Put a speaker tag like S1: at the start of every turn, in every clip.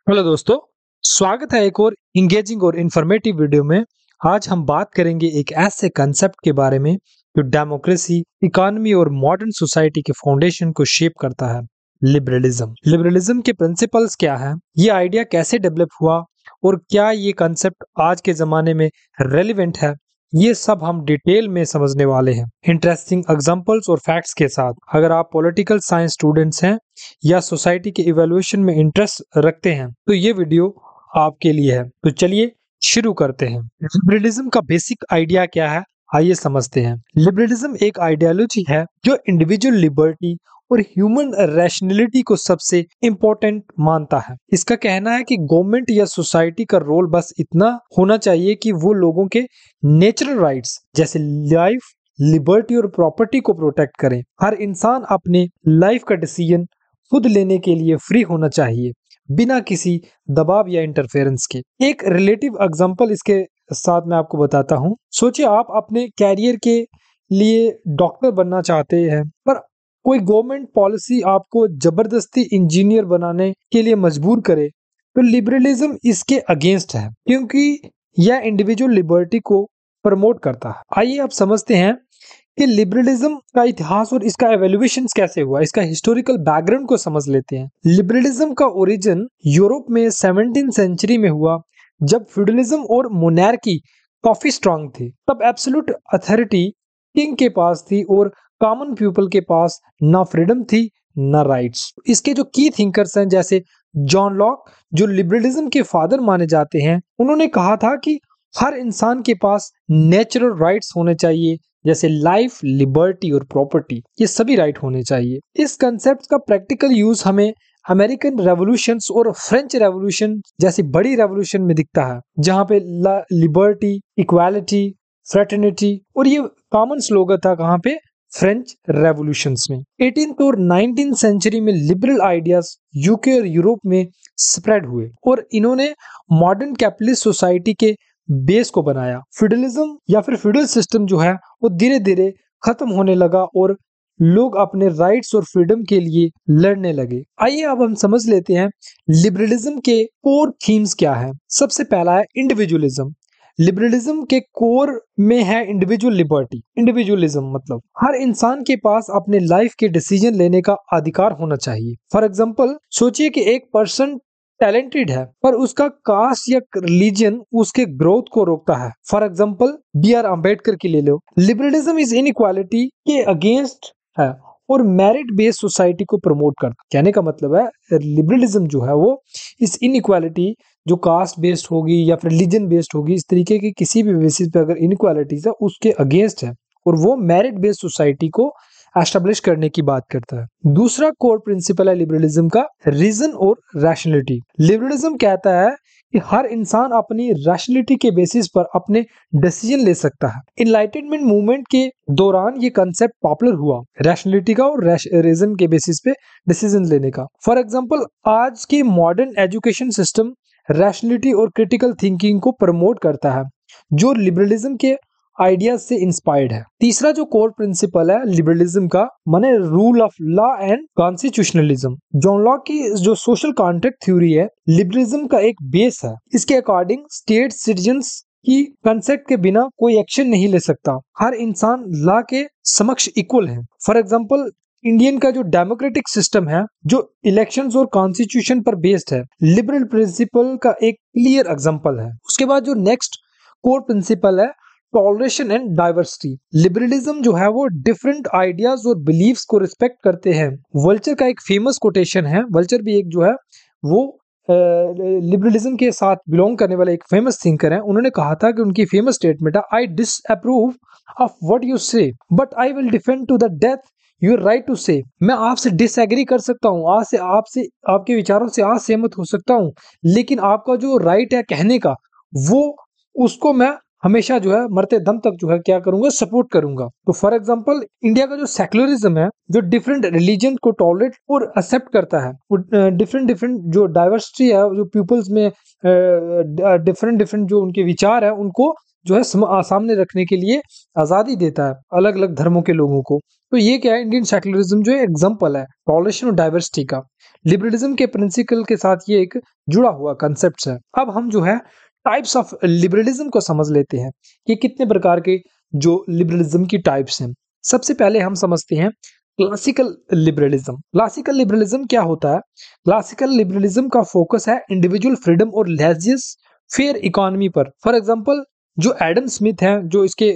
S1: Hello दोस्तों, स्वागत है एक और इंगेजिंग और इंफॉर्मेटिव वीडियो में। आज हम बात करेंगे एक ऐसे कंसेप्ट के बारे में जो डेमोक्रेसी, इकोनॉमी और मॉडर्न सोसाइटी के फाउंडेशन को शेप करता है, लिबरलिज्म। लिबरलिज्म के प्रिंसिपल्स क्या हैं, ये आइडिया कैसे डेवलप हुआ और क्या ये कंसेप्ट आज के जमाने में रेलिवेंट है, ये सब हम डिटेल में समझने वाले हैं, इंटरेस्टिंग एग्जांपल्स और फैक्ट्स के साथ। अगर आप पॉलिटिकल साइंस स्टूडेंट्स हैं या सोसाइटी के इवैल्यूएशन में इंटरेस्ट रखते हैं तो ये वीडियो आपके लिए है। तो चलिए शुरू करते हैं। लिबरलिज्म का बेसिक आइडिया क्या है, आइए समझते हैं। लिबरलिज्म एक आइडियोलॉजी है जो इंडिविजुअल लिबर्टी और ह्यूमन रैशनैलिटी को सबसे इम्पोर्टेंट मानता है। इसका कहना है कि गवर्नमेंट या सोसाइटी का रोल बस इतना होना चाहिए कि वो लोगों के नेचुरल राइट्स जैसे लाइफ, लिबर्टी और प्रॉपर्टी को प्रोटेक्ट करें। हर इंसान अपने लाइफ का डिसीजन खुद लेने के लिए फ्री होना चाहिए, बिना किसी दबाव या इंटरफेरेंस के। एक रिलेटिव एग्जांपल इसके साथ मैं आपको बताता हूँ। सोचिए आप अपने कैरियर के लिए डॉक्टर बनना चाहते हैं, पर कोई गवर्नमेंट पॉलिसी आपको जबरदस्ती इंजीनियर बनाने के लिए मजबूर करे, तो लिबरलिज्म इसके अगेंस्ट है, क्योंकि यह इंडिविजुअल लिबर्टी को प्रमोट करता है। आइए आप समझते हैं कि लिबरलिज्म का इतिहास और इसका एवोल्यूशन कैसे हुआ। इसका हिस्टोरिकल बैकग्राउंड को समझ लेते हैं। लिबरलिज्म का ओरिजिन यूरोप में 17th सेंचुरी में हुआ, जब फ्यूडलिज्म और मोनार्की काफी स्ट्रांग थे। तब एब्सोल्यूट अथॉरिटी किंग के पास थी और कॉमन पीपल के पास ना फ्रीडम थी ना राइट्स। इसके जो की थिंकर्स हैं जैसे जॉन लॉक, जो लिबरलिज्म के फादर माने जाते हैं, उन्होंने कहा था कि हर इंसान के पास नेचुरल राइट्स होने चाहिए, जैसे लाइफ, लिबर्टी और प्रॉपर्टी, ये सभी राइट होने चाहिए। इस कंसेप्ट का प्रैक्टिकल यूज हमें अमेरिकन रेवोल्यूशंस और फ्रेंच रेवोल्यूशन जैसी बड़ी रेवोल्यूशन में दिखता है, जहां पे लिबर्टी, इक्वालिटी, फ्रेटर्निटी और ये कॉमन स्लोगन था। कहां पे? फ्रेंच रेवोल्यूशंस में। 18th और 19th सेंचुरी में लिबरल आइडियाज यूके और यूरोप में स्प्रेड हुए और इन्होंने मॉडर्न कैपिटलिस्ट सोसाइटी के बेस को बनाया। फ्यूडलिज्म या फिर फ्यूडल सिस्टम जो है वो धीरे धीरे खत्म होने लगा और लोग अपने राइट्स और फ्रीडम के लिए लड़ने लगे। आइए अब हम समझ लेते हैं लिबरलिज्म के कोर थीम्स क्या है। सबसे पहला है इंडिविजुअलिज्म। लिबरलिज्म के कोर में है इंडिविजुअल लिबर्टी। इंडिविजुअलिज्म मतलब हर इंसान के पास अपने लाइफ के डिसीजन लेने का अधिकार होना चाहिए। फॉर एग्जांपल, सोचिए कि एक पर्सन टैलेंटेड है पर उसका कास्ट या रिलीजन उसके ग्रोथ को रोकता है। For example, B.R. अम्बेडकर की ले लो। लिबरलिज्म इज इनइक्वालिटी के अगेंस्ट है और मेरिट बेस्ड सोसाइटी को प्रमोट करता है। कहने का मतलब है लिबरलिज्म जो है वो इस इनइक्वालिटी जो कास्ट बेस्ड होगी या फिर रिलीजन बेस्ड होगी, इस तरीके की किसी भी बेसिस पे अगर इनइक्वालिटीज है उसके अगेंस्ट है और वो मेरिट बेस्ड सोसाइटी को एस्टेब्लिश करने की बात करता है। दूसरा कोर प्रिंसिपल है लिबरलिज्म का, रीजन और रैशनैलिटी। लिबरलिज्म कहता है कि हर इंसान अपनी रैशनैलिटी के बेसिस पर अपने डिसीजन ले सकता है। इनलाइटनमेंट मूवमेंट के दौरान ये कंसेप्ट पॉपुलर हुआ, रैशनैलिटी का और रीजन के बेसिस पे डिसीजन लेने का। फॉर एग्जांपल, आज के मॉडर्न एजुकेशन सिस्टम रैशनैलिटी और क्रिटिकल थिंकिंग को प्रमोट करता है, जो लिबरलिज्म के आइडियाज से इंस्पायर्ड है। तीसरा जो कोर प्रिंसिपल है लिबरलिज्म का, माने rule of law and constitutionalism. John Locke की जो सोशल कॉन्ट्रैक्ट थ्योरी है, लिबरलिज्म का एक बेस है। इसके अकॉर्डिंग स्टेट सिटीजन्स की कंसेप्ट के बिना कोई एक्शन नहीं ले सकता। हर इंसान लॉ के समक्ष इक्वल है। फॉर एग्जाम्पल, इंडियन का जो डेमोक्रेटिक सिस्टम है जो इलेक्शंस और कॉन्स्टिट्यूशन पर बेस्ड है, लिबरल प्रिंसिपल का एक क्लियर एग्जांपल है। उसके बाद जो नेक्स्ट कोर प्रिंसिपल है टॉलरेशन एंड डाइवर्सिटी। लिबरलिज्म जो है वो डिफरेंट आइडियाज और बिलीव्स को रिस्पेक्ट करते हैं। वल्चर का एक फेमस कोटेशन है, वल्चर भी एक जो है वो लिबरलिज्म के साथ बिलोंग करने वाले एक फेमस थिंकर है। उन्होंने कहा था कि उनकी फेमस स्टेटमेंट है, I disapprove of what you say but I will defend to the death your right to say. मैं आपसे डिसएग्री कर सकता हूँ, आज से आपसे आपके विचारों से आज सहमत हो सकता हूँ, लेकिन आपका जो राइट है कहने का, वो उसको मैं हमेशा जो है मरते दम तक जो है क्या करूंगा, सपोर्ट करूंगा। तो फॉर एग्जांपल, इंडिया का जो सेक्युलरिज्म है जो डिफरेंट रिलीजन को टॉलरेट और एक्सेप्ट करता है, डिफरेंट डिफरेंट जो डाइवर्सिटी है, जो पीपल्स में डिफरेंट डिफरेंट जो उनके विचार है उनको जो है सामने रखने के लिए आजादी देता है अलग अलग धर्मों के लोगों को। तो ये क्या है, इंडियन सेक्युलरिज्म जो है एग्जांपल है टॉलरेशन और डाइवर्सिटी का। लिबरलिज्म के प्रिंसिपल के साथ ये एक जुड़ा हुआ कंसेप्ट है। अब हम जो है टाइप्स ऑफ लिबरलिज्म को समझ लेते हैं कि कितने प्रकार के जो लिबरलिज्म की टाइप्स हैं। सबसे पहले हम समझते हैं क्लासिकल लिबरलिज्म। क्लासिकल लिबरलिज्म क्या होता है? क्लासिकल लिबरलिज्म का फोकस है इंडिविजुअल फ्रीडम और लेजियस फेयर इकोनॉमी पर। फॉर एग्जांपल जो एडम स्मिथ हैं, जो इसके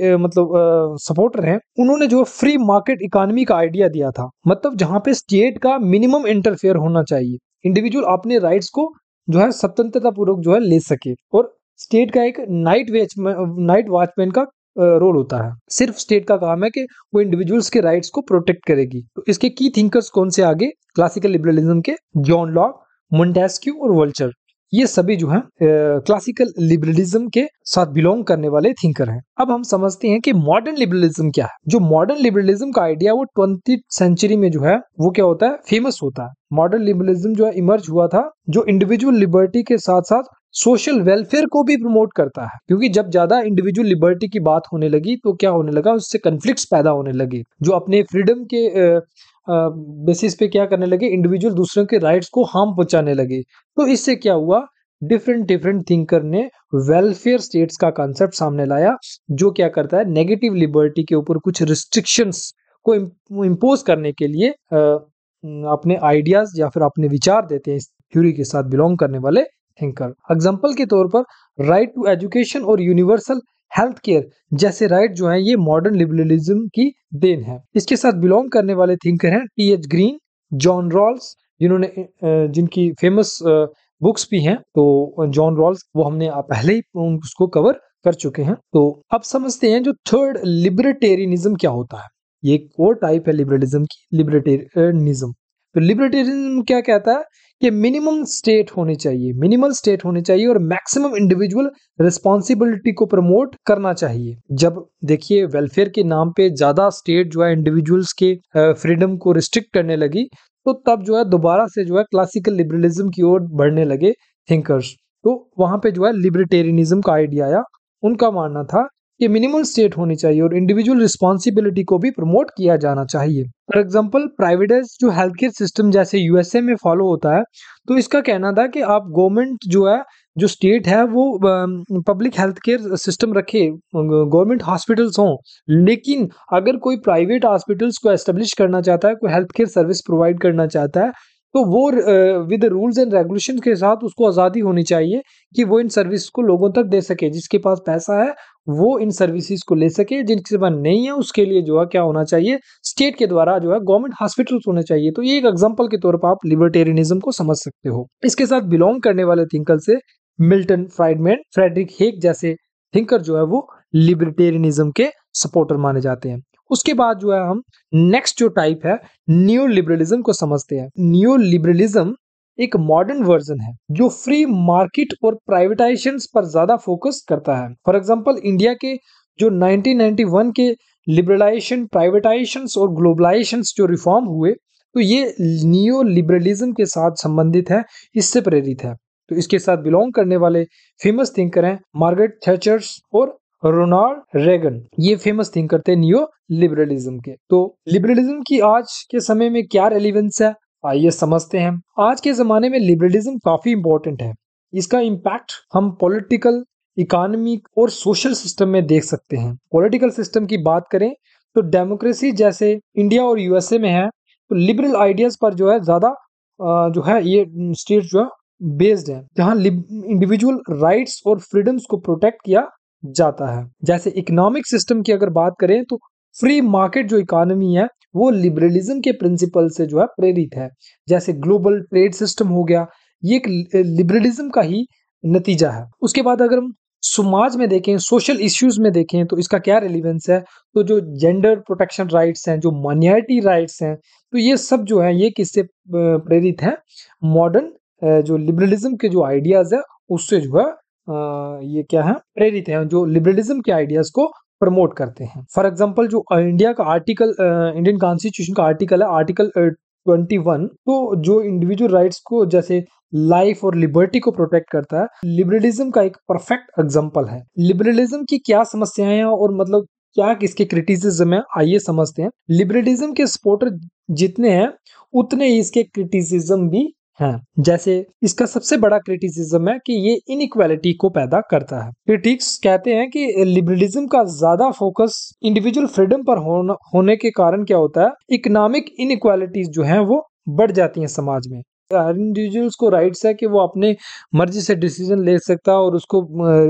S1: सपोर्टर हैं, उन्होंने जो फ्री मार्केट इकोनॉमी का आइडिया दिया था, मतलब जहां पे स्टेट का मिनिमम इंटरफेयर होना चाहिए, इंडिविजुअल अपने राइट्स को जो है स्वतंत्रता पूर्वक जो है ले सके, और स्टेट का एक नाइट वॉचमैन का रोल होता है। सिर्फ स्टेट का काम है कि वो इंडिविजुअल्स के राइट्स को प्रोटेक्ट करेगी। तो इसके की थिंकर्स कौन से आगे क्लासिकल लिबरलिज्म के? जॉन लॉक, मोंटेस्क्यू और वोल्टर, ये सभी जो है क्लासिकल लिबरलिज्म के साथ बिलोंग करने वाले थिंकर हैं। अब हम समझते हैं कि मॉडर्न लिबरलिज्म क्या है। जो मॉडर्न लिबरलिज्म का आइडिया वो 20th सेंचुरी में जो है वो क्या होता है? फेमस होता है। मॉडर्न लिबरलिज्म जो है इमर्ज हुआ था, जो इंडिविजुअल लिबर्टी के साथ साथ सोशल वेलफेयर को भी प्रमोट करता है, क्योंकि जब ज्यादा इंडिविजुअल लिबर्टी की बात होने लगी तो क्या होने लगा, उससे कन्फ्लिक्ट्स पैदा होने लगे। जो अपने फ्रीडम के बेसिस पे क्या करने लगे, इंडिविजुअल दूसरों के राइट्स को हार्म पहुंचाने लगे। तो इससे क्या हुआ, डिफरेंट थिंकर ने वेलफेयर स्टेट्स का कॉन्सेप्ट सामने लाया, जो क्या करता है, नेगेटिव लिबर्टी के ऊपर कुछ रिस्ट्रिक्शंस को इम्पोज करने के लिए अपने आइडियाज या फिर अपने विचार देते हैं इस थ्योरी के साथ बिलोंग करने वाले थिंकर। एग्जाम्पल के तौर पर राइट टू एजुकेशन और यूनिवर्सल हेल्थ केयर जैसे राइट जो है ये मॉडर्न लिबरलिज्म की देन है। इसके साथ बिलोंग करने वाले थिंकर हैं टी.एच. ग्रीन, जॉन रॉल्स, जिनकी फेमस बुक्स भी हैं। तो जॉन रॉल्स वो हमने पहले ही उसको कवर कर चुके हैं। तो अब समझते हैं जो थर्ड लिबर्टेरियनिज्म क्या होता है। ये एक और टाइप है लिबरलिज्म की, लिबर्टेरियनिज्म। तो लिबर्टेरियनिज्म क्या कहता है कि मिनिमम स्टेट होनी चाहिए, मिनिमल स्टेट होनी चाहिए और मैक्सिमम इंडिविजुअल रिस्पॉन्सिबिलिटी को प्रमोट करना चाहिए। जब देखिए वेलफेयर के नाम पे ज्यादा स्टेट जो है इंडिविजुअल्स के फ्रीडम को रिस्ट्रिक्ट करने लगी, तो तब जो है दोबारा से जो है क्लासिकल लिबरलिज्म की ओर बढ़ने लगे थिंकर्स। तो वहां पे जो है लिबर्टेरियनिज्म का आइडिया आया। उनका मानना था कि मिनिमल स्टेट होनी चाहिए और इंडिविजुअल रिस्पॉन्सिबिलिटी को भी प्रमोट किया जाना चाहिए। फॉर एग्जांपल प्राइवेटाइज जो हेल्थ केयर सिस्टम जैसे यूएसए में फॉलो होता है, तो इसका कहना था कि आप गवर्नमेंट जो है, जो स्टेट है वो पब्लिक हेल्थ केयर सिस्टम रखे, गवर्नमेंट हॉस्पिटल्स हों, लेकिन अगर कोई प्राइवेट हॉस्पिटल्स को एस्टेब्लिश करना चाहता है, कोई हेल्थ केयर सर्विस प्रोवाइड करना चाहता है, तो वो विद रूल्स एंड रेगुलेशन के साथ उसको आज़ादी होनी चाहिए कि वो इन सर्विस को लोगों तक दे सके। जिसके पास पैसा है वो इन सर्विसेज को ले सके, जिनके पास नहीं है उसके लिए जो है क्या होना चाहिए, स्टेट के द्वारा जो है गवर्नमेंट हॉस्पिटल्स होने चाहिए। तो ये एक एग्जांपल के तौर पर आप लिबर्टेरियनिज्म को समझ सकते हो। इसके साथ बिलोंग करने वाले थिंकर से मिल्टन फ्राइडमैन, फ्रेडरिक हेग जैसे थिंकर जो है वो लिबर्टेरियनिज्म के सपोर्टर माने जाते हैं। उसके बाद जो है हम नेक्स्ट जो टाइप है न्यू लिबरलिज्म को समझते हैं। न्यू लिबरलिज्म एक मॉडर्न वर्जन है जो फ्री मार्केट और प्राइवेटाइजेशन पर ज्यादा फोकस करता है। फॉर एग्जांपल इंडिया के जो 1991 के लिबरलाइजेशन, प्राइवेटाइजेशन और ग्लोबलाइजेशन जो रिफॉर्म हुए, तो ये न्यू लिबरलिज्म के साथ संबंधित है, इससे प्रेरित है। तो इसके साथ बिलोंग करने वाले फेमस थिंकर हैं मार्गरेट थैचर और रोनाल्ड रेगन। ये फेमस थिंकर थे न्यू लिबरलिज्म के। तो लिबरलिज्म की आज के समय में क्या रेलिवेंस है, आइए समझते हैं। आज के जमाने में लिबरलिज्म काफी इंपॉर्टेंट है। इसका इम्पैक्ट हम पॉलिटिकल, इकोनॉमिक और सोशल सिस्टम में देख सकते हैं। पॉलिटिकल सिस्टम की बात करें तो डेमोक्रेसी जैसे इंडिया और यूएसए में है, तो लिबरल आइडियाज पर जो है ज्यादा जो है ये स्टेट जो है बेस्ड है, जहां इंडिविजुअल राइट्स और फ्रीडम्स को प्रोटेक्ट किया जाता है। जैसे इकोनॉमिक सिस्टम की अगर बात करें तो फ्री मार्केट जो इकोनॉमी है वो लिबरलिज्म के प्रिंसिपल से जो है प्रेरित है। जैसे ग्लोबल ट्रेड सिस्टम हो गया, ये एक लिबरलिज्म का ही नतीजा है। उसके बाद अगर हम समाज में देखें, सोशल इश्यूज में देखें, तो इसका क्या रिलीवेंस है, तो जो जेंडर प्रोटेक्शन राइट्स हैं, जो माइनॉरिटी राइट्स हैं, तो ये सब जो है ये किससे प्रेरित है, मॉडर्न जो लिबरलिज्म के जो आइडियाज है उससे जो है ये क्या है, प्रेरित है, जो लिबरलिज्म के आइडियाज को प्रमोट करते हैं। फॉर एग्जांपल जो इंडिया का आर्टिकल, इंडियन कॉन्स्टिट्यूशन का आर्टिकल है आर्टिकल 21, तो जो इंडिविजुअल राइट्स को जैसे लाइफ और लिबर्टी को प्रोटेक्ट करता है, लिबरलिज्म का एक परफेक्ट एग्जांपल है। लिबरलिज्म की क्या समस्याएं हैं और मतलब क्या किसके क्रिटिसिज्म है, आइए समझते हैं। लिबरलिज्म के सपोर्टर जितने हैं उतने ही इसके क्रिटिसिज्म भी हैं। जैसे इसका सबसे बड़ा क्रिटिसिज्म है कि ये इनइक्वालिटी को पैदा करता है। क्रिटिक्स कहते हैं कि लिबरलिज्म का ज्यादा फोकस इंडिविजुअल फ्रीडम पर होने के कारण क्या होता है, इकोनॉमिक इनइक्वालिटीज जो हैं वो बढ़ जाती हैं समाज में। हर इंडिविजुअल्स को राइट्स है कि वो अपने मर्जी से डिसीजन ले सकता है और उसको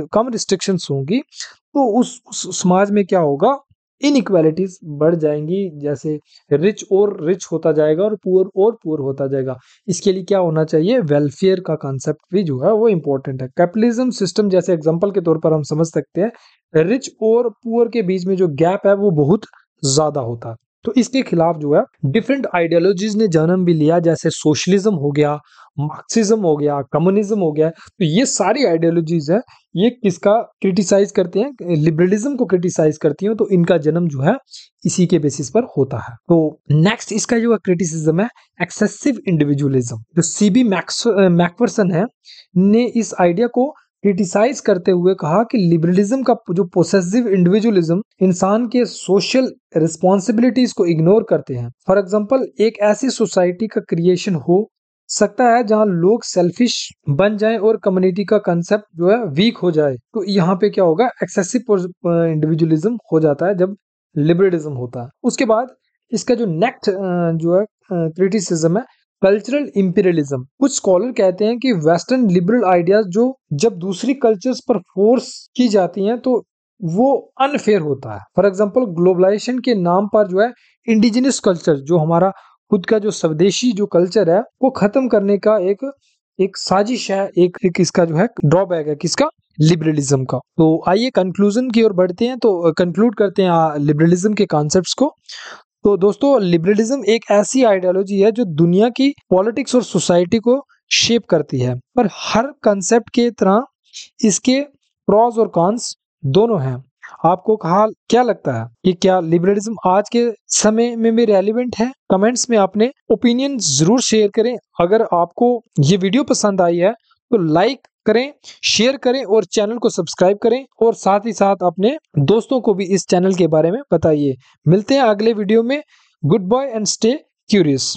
S1: कम रिस्ट्रिक्शंस होंगी, तो उस समाज में क्या होगा, इनइक्वालिटीज बढ़ जाएंगी। जैसे रिच और रिच होता जाएगा और पुअर होता जाएगा। इसके लिए क्या होना चाहिए, वेलफेयर का कॉन्सेप्ट भी जो है वो इम्पोर्टेंट है। कैपिटलिज्म सिस्टम जैसे एग्जांपल के तौर पर हम समझ सकते हैं, रिच और पुअर के बीच में जो गैप है वो बहुत ज्यादा होता है। तो इसके खिलाफ जो है डिफरेंट आइडियोलॉजीज ने जन्म भी लिया, जैसे सोशलिज्म हो गया, मार्क्सिज्म हो गया, कम्युनिज्म हो गया। तो ये सारी आइडियोलॉजीज है, ये किसका क्रिटिसाइज करते हैं, लिबरलिज्म को क्रिटिसाइज करती हैं। तो इनका जन्म जो है इसी के बेसिस पर होता है। तो नेक्स्ट इसका जो क्रिटिसिज्म है, एक्सेसिव इंडिविजुअलिज्म। जो सीबी मैकफरसन है ने इस आइडिया को क्रिटिसाइज करते हुए कहा कि लिबरलिज्म का जो पोसेसिव इंडिविजुअलिज्म इंसान के सोशल रिस्पॉन्सिबिलिटीज को इग्नोर करते हैं। फॉर एग्जांपल, एक ऐसी सोसाइटी का क्रिएशन हो सकता है जहां लोग सेल्फिश बन जाएं और कम्युनिटी का कंसेप्ट जो है वीक हो जाए। तो यहाँ पे क्या होगा, एक्सेसिव इंडिविजुअलिज्म हो जाता है जब लिबरलिज्म होता है। उसके बाद इसका जो नेक्स्ट जो है क्रिटिसिज्म है, कल्चरल इंपीरियलिज्म। कुछ स्कॉलर कहते हैं कि वेस्टर्न लिबरल आइडियाज जो जब दूसरी कल्चर्स पर फोर्स की जाती हैं तो वो अनफेयर होता है। फॉर एग्जांपल, ग्लोबलाइजेशन के नाम पर जो है इंडिजिनस कल्चर, जो हमारा खुद का जो स्वदेशी जो कल्चर है वो खत्म करने का एक साजिश है, एक इसका जो है ड्रॉबैक है, किसका, लिबरलिज्म का। तो आइए कंक्लूजन की ओर बढ़ते हैं। तो कंक्लूड करते हैं लिबरलिज्म के कॉन्सेप्ट्स को। तो दोस्तों, लिबरलिज्म एक ऐसी आइडियोलॉजी है जो दुनिया की पॉलिटिक्स और सोसाइटी को शेप करती है, पर हर कंसेप्ट के तरह इसके प्रॉस और कॉन्स दोनों हैं। आपको क्या लगता है कि क्या लिबरलिज्म आज के समय में भी रेलिवेंट है? कमेंट्स में अपने ओपिनियन जरूर शेयर करें। अगर आपको ये वीडियो पसंद आई है तो लाइक करें, शेयर करें और चैनल को सब्सक्राइब करें, और साथ ही साथ अपने दोस्तों को भी इस चैनल के बारे में बताइए। मिलते हैं अगले वीडियो में। Goodbye and stay curious.